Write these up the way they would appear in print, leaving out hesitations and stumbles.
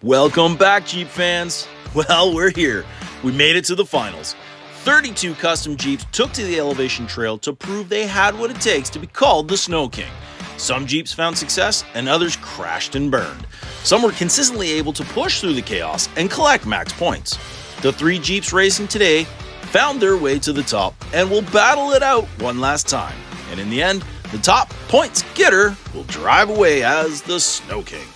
Welcome back, Jeep fans. Well, we're here. We made it to the finals. 32 custom Jeeps took to the elevation trail to prove they had what it takes to be called the Snow King. Some Jeeps found success and others crashed and burned. Some were consistently able to push through the chaos and collect max points. The 3 Jeeps racing today found their way to the top and will battle it out one last time. And in the end, the top points getter will drive away as the Snow King.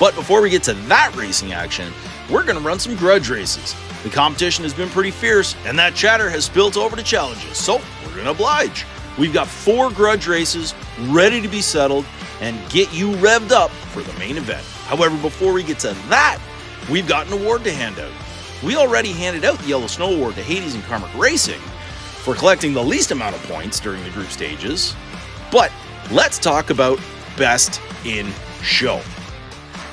But before we get to that racing action, we're going to run some grudge races. The competition has been pretty fierce, and that chatter has spilled over to challenges, so we're going to oblige. We've got 4 grudge races ready to be settled and get you revved up for the main event. However, before we get to that, we've got an award to hand out. We already handed out the Yellow Snow Award to Hades and Karmic Racing for collecting the least amount of points during the group stages, but let's talk about Best in Show.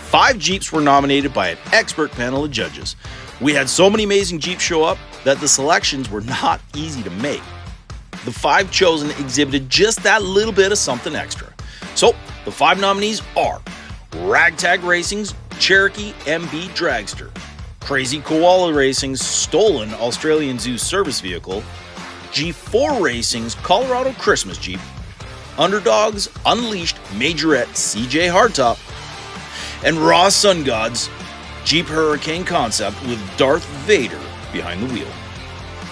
5 Jeeps were nominated by an expert panel of judges. We had so many amazing Jeeps show up that the selections were not easy to make. The 5 chosen exhibited just that little bit of something extra. So, the 5 nominees are Ragtag Racing's Cherokee MB Dragster, Crazy Koala Racing's Stolen Australian Zoo Service Vehicle, G4 Racing's Colorado Christmas Jeep, Underdog's Unleashed Majorette CJ Hardtop, and Raw Sun God's Jeep Hurricane concept with Darth Vader behind the wheel.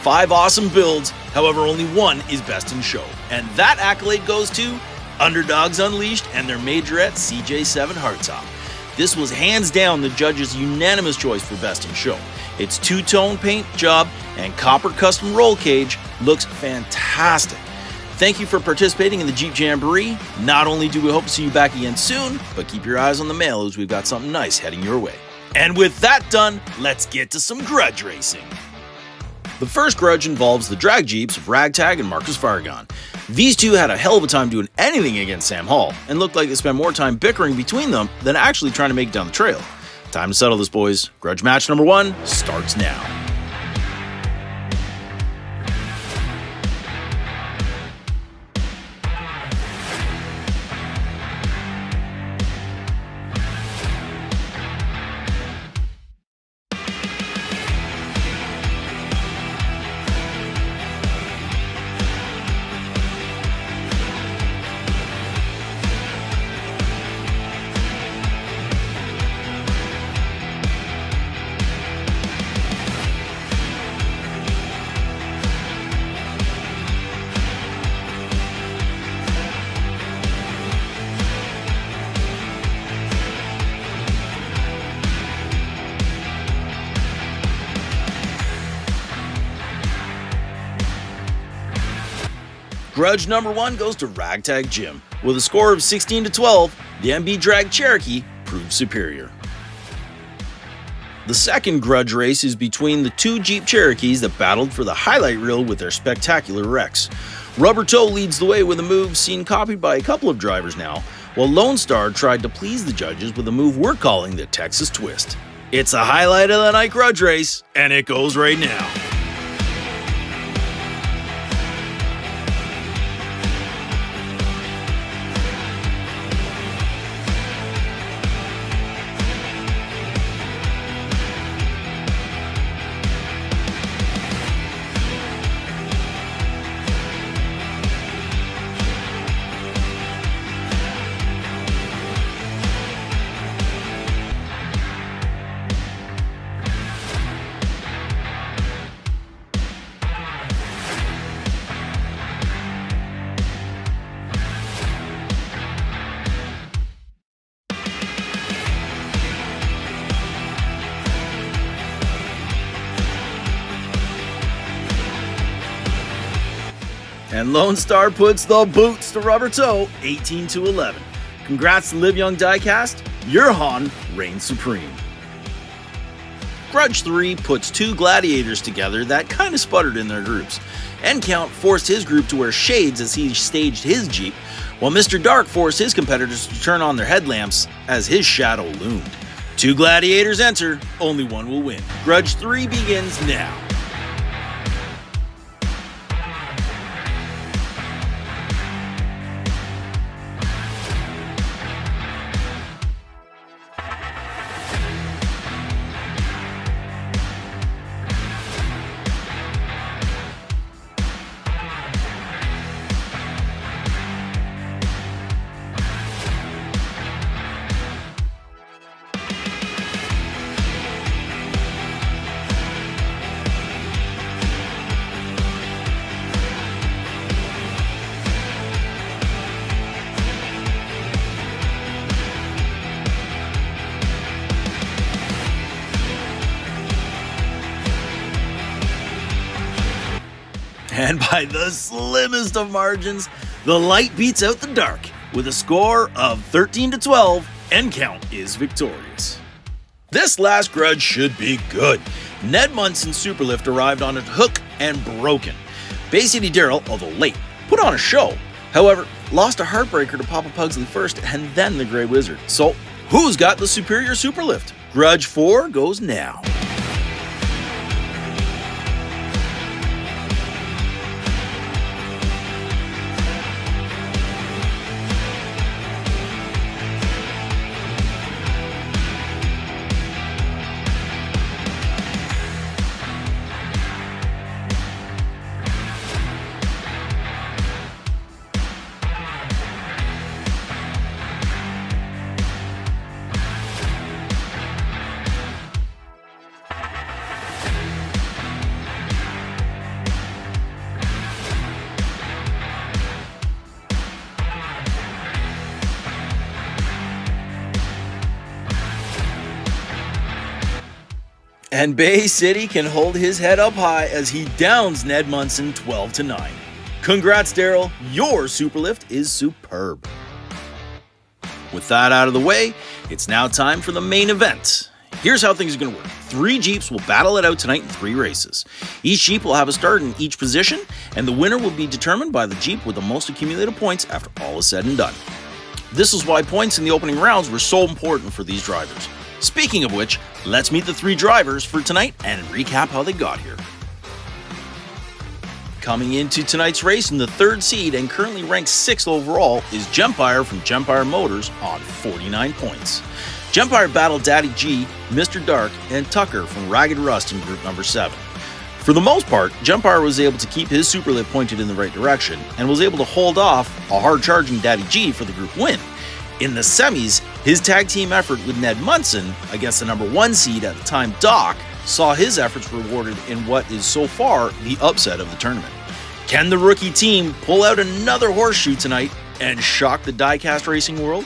5 awesome builds, however only one is Best in Show, and that accolade goes to Underdogs Unleashed and their Majorette CJ7 Hardtop. This was hands down the judges' unanimous choice for Best in Show. Its 2-tone paint job and copper custom roll cage looks fantastic. Thank you for participating in the Jeep Jamboree. Not only do we hope to see you back again soon, but keep your eyes on the mail as we've got something nice heading your way. And with that done, let's get to some grudge racing. The first grudge involves the drag Jeeps of Ragtag and Marcus Farragon. These two had a hell of a time doing anything against Sam Hall, and looked like they spent more time bickering between them than actually trying to make it down the trail. Time to settle this, boys. Grudge match number 1 starts now. Grudge number 1 goes to Ragtag Jim. With a score of 16-12, the MB Drag Cherokee proved superior. The second grudge race is between the 2 Jeep Cherokees that battled for the highlight reel with their spectacular wrecks. Rubber Toe leads the way with a move seen copied by a couple of drivers now, while Lone Star tried to please the judges with a move we're calling the Texas Twist. It's a highlight of the night grudge race, and it goes right now. And Lone Star puts the boots to Rubber Toe, 18-11. Congrats to Live Young Diecast, your Han reigns supreme. Grudge 3 puts 2 gladiators together that kinda sputtered in their groups. N-Count forced his group to wear shades as he staged his Jeep, while Mr. Dark forced his competitors to turn on their headlamps as his shadow loomed. 2 gladiators enter, only one will win. Grudge 3 begins now. And by the slimmest of margins, the light beats out the dark with a score of 13-12, and Count is victorious. This last grudge should be good. Ned Munson's Superlift arrived on a hook and broken. Bay City Daryl, although late, put on a show. However, lost a heartbreaker to Papa Pugsley first and then the Grey Wizard. So, who's got the superior Superlift? Grudge 4 goes now. And Bay City can hold his head up high as he downs Ned Munson 12-9. Congrats, Daryl. Your Superlift is superb. With that out of the way, it's now time for the main event. Here's how things are going to work. 3 Jeeps will battle it out tonight in 3 races. Each Jeep will have a start in each position, and the winner will be determined by the Jeep with the most accumulated points after all is said and done. This is why points in the opening rounds were so important for these drivers. Speaking of which, let's meet the 3 drivers for tonight and recap how they got here. Coming into tonight's race in the 3rd seed and currently ranked 6th overall is Jempire from Jempire Motors on 49 points. Jempire battled Daddy G, Mr. Dark, and Tucker from Ragged Rust in group number 7. For the most part, Jempire was able to keep his Superlift pointed in the right direction and was able to hold off a hard-charging Daddy G for the group win. In the semis, his tag team effort with Ned Munson against the number 1 seed at the time, Doc, saw his efforts rewarded in what is so far the upset of the tournament. Can the rookie team pull out another horseshoe tonight and shock the diecast racing world?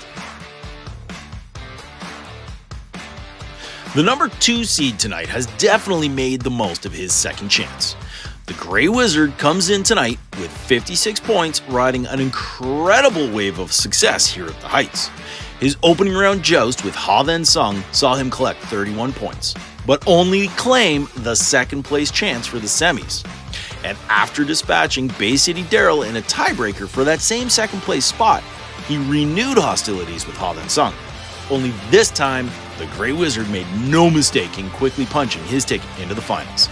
The number 2 seed tonight has definitely made the most of his second chance. The Grey Wizard comes in tonight with 56 points, riding an incredible wave of success here at the Heights. His opening round joust with Ha Then Sung saw him collect 31 points, but only claim the 2nd place chance for the semis. And after dispatching Bay City Daryl in a tiebreaker for that same 2nd place spot, he renewed hostilities with Ha Then Sung. Only this time, the Grey Wizard made no mistake in quickly punching his ticket into the finals.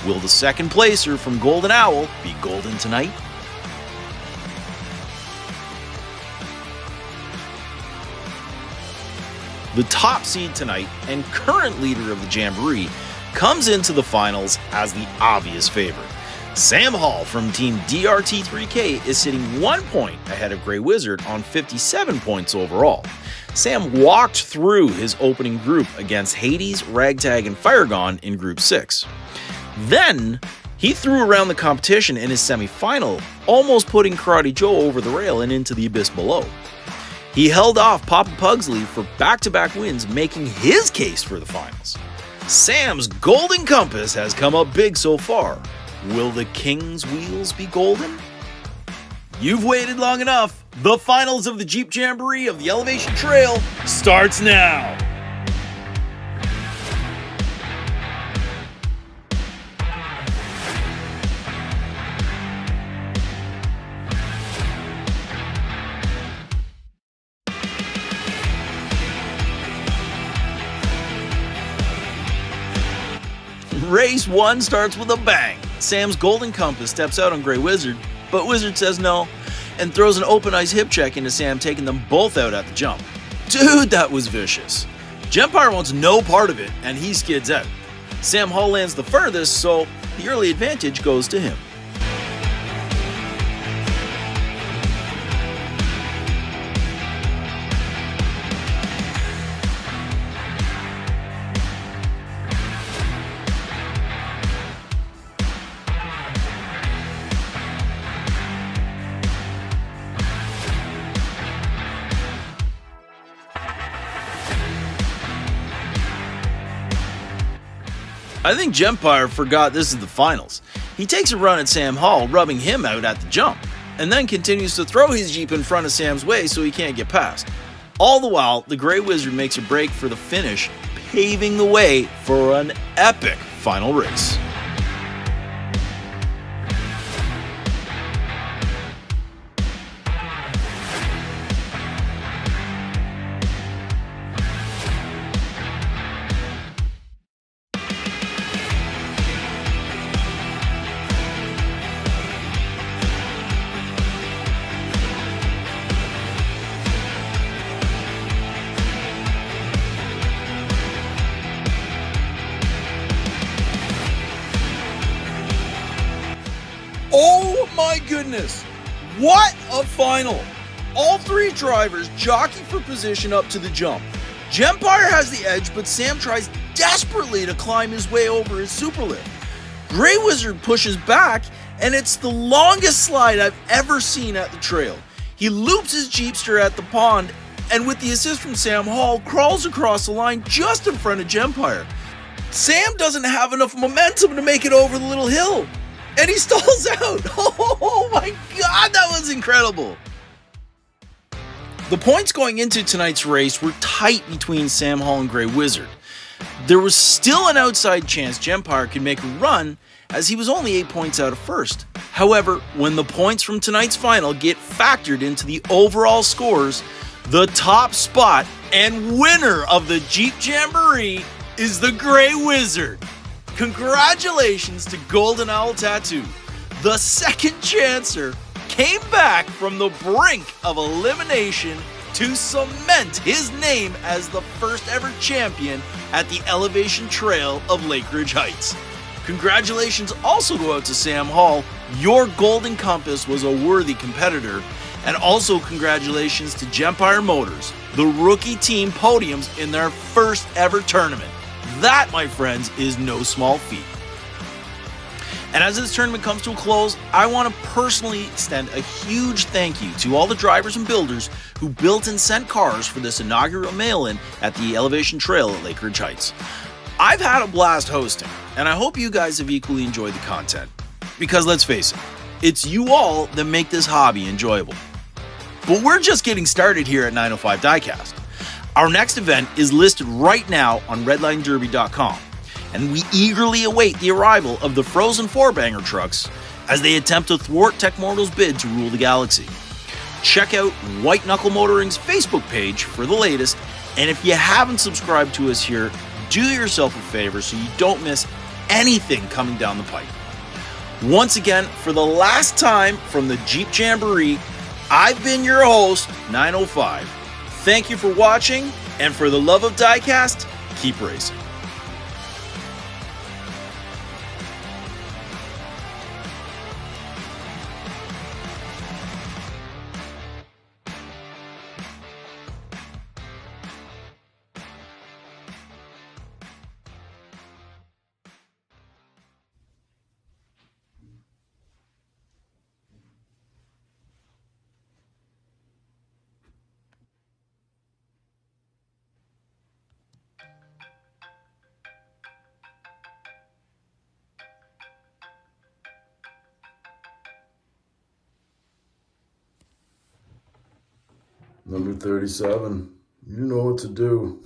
Will the 2nd placer from Golden Owl be golden tonight? The top seed tonight and current leader of the Jamboree comes into the finals as the obvious favorite. Sam Hall from Team DRT3K is sitting 1 point ahead of Grey Wizard on 57 points overall. Sam walked through his opening group against Hades, Ragtag, and Firegon in Group 6. Then, he threw around the competition in his semi-final, almost putting Karate Joe over the rail and into the abyss below. He held off Papa Pugsley for back-to-back wins, making his case for the finals. Sam's golden compass has come up big so far. Will the King's wheels be golden? You've waited long enough. The finals of the Jeep Jamboree of the Elevation Trail starts now. Race 1 starts with a bang. Sam's golden compass steps out on Grey Wizard, but Wizard says no and throws an open ice hip check into Sam, taking them both out at the jump. Dude, that was vicious. Jempire wants no part of it and he skids out. Sam Hall lands the furthest, so the early advantage goes to him. I think Jempire forgot this is the finals. He takes a run at Sam Hall, rubbing him out at the jump, and then continues to throw his Jeep in front of Sam's way so he can't get past. All the while, the Grey Wizard makes a break for the finish, paving the way for an epic final race. Oh my goodness! What a final! All three drivers jockey for position up to the jump. Gempire has the edge, but Sam tries desperately to climb his way over his superlift. Grey Wizard pushes back, and it's the longest slide I've ever seen at the trail. He loops his Jeepster at the pond, and with the assist from Sam Hall, crawls across the line just in front of Gempire. Sam doesn't have enough momentum to make it over the little hill, and he stalls out. Oh my God, that was incredible. The points going into tonight's race were tight between Sam Hall and Grey Wizard. There was still an outside chance Gempire could make a run, as he was only 8 points out of first. However, when the points from tonight's final get factored into the overall scores, the top spot and winner of the Jeep Jamboree is the Grey Wizard. Congratulations to Golden Owl Tattoo. The second chancer came back from the brink of elimination to cement his name as the first ever champion at the Elevation Trail of Lakeridge Heights. Congratulations also go out to Sam Hall. Your Golden Compass was a worthy competitor. And also congratulations to Gempire Motors, the rookie team podiums in their first ever tournament. That, my friends, is no small feat. And as this tournament comes to a close, I want to personally extend a huge thank you to all the drivers and builders who built and sent cars for this inaugural mail-in at the Elevation Trail at Lakeridge Heights. I've had a blast hosting, and I hope you guys have equally enjoyed the content. Because let's face it, it's you all that make this hobby enjoyable. But we're just getting started here at 905 Diecast. Our next event is listed right now on redlinederby.com, and we eagerly await the arrival of the Frozen 4-banger trucks as they attempt to thwart Techmortal's bid to rule the galaxy. Check out White Knuckle Motoring's Facebook page for the latest, and if you haven't subscribed to us here, do yourself a favor so you don't miss anything coming down the pipe. Once again, for the last time from the Jeep Jamboree, I've been your host, 905. Thank you for watching, and for the love of diecast, keep racing. Number 37, you know what to do.